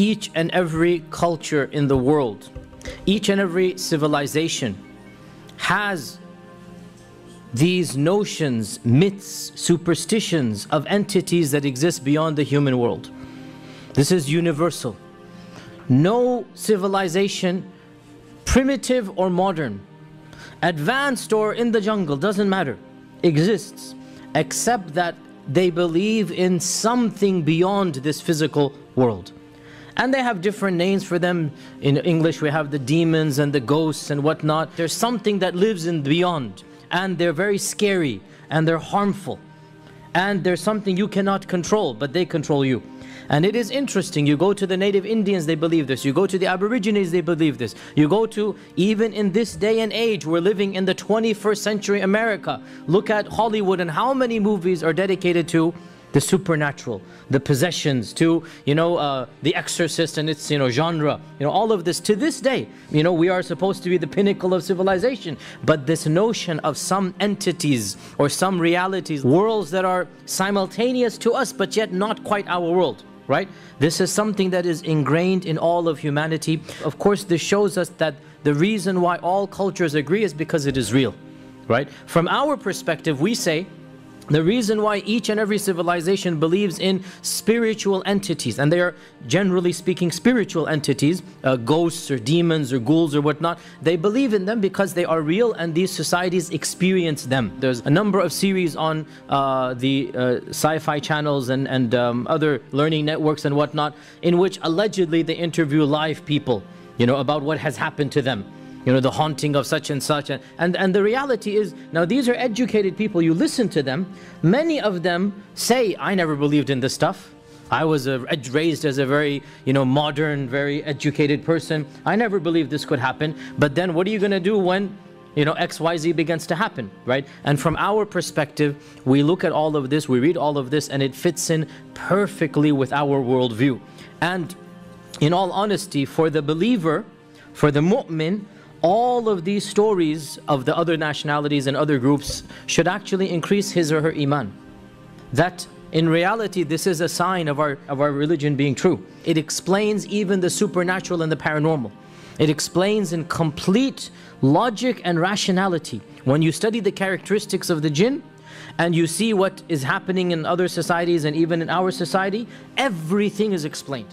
each and every culture in the world, each and every civilization has these notions, myths, superstitions of entities that exist beyond the human world. This is universal. No civilization, primitive or modern, advanced or in the jungle, doesn't matter, exists, except that they believe in something beyond this physical world. And they have different names for them. In English we have the demons and the ghosts and whatnot. There's something that lives in beyond, and they're very scary and they're harmful. And there's something you cannot control, but they control you. And it is interesting, you go to the native Indians, they believe this. You go to the Aborigines, they believe this. You go to, even in this day and age, we're living in the 21st century America. Look at Hollywood and how many movies are dedicated to the supernatural, the possessions, to, The Exorcist and its, genre. All of this, to this day, we are supposed to be the pinnacle of civilization. But this notion of some entities or some realities, worlds that are simultaneous to us, but yet not quite our world. Right? This is something that is ingrained in all of humanity. Of course, this shows us that the reason why all cultures agree is because it is real. Right? From our perspective, we say the reason why each and every civilization believes in spiritual entities, and they are generally speaking spiritual entities, ghosts or demons or ghouls or whatnot, they believe in them because they are real and these societies experience them. There's a number of series on the sci-fi channels and other learning networks and whatnot, in which allegedly they interview live people, about what has happened to them. The haunting of such and such, and the reality is, now these are educated people, you listen to them, many of them say, I never believed in this stuff. I was raised as a very, modern, very educated person. I never believed this could happen. But then what are you going to do when, XYZ begins to happen, right? And from our perspective, we look at all of this, we read all of this, and it fits in perfectly with our worldview. And in all honesty, for the believer, for the mu'min, all of these stories of the other nationalities and other groups should actually increase his or her iman. That in reality, this is a sign of our religion being true. It explains even the supernatural and the paranormal. It explains in complete logic and rationality. When you study the characteristics of the jinn, and you see what is happening in other societies and even in our society, everything is explained.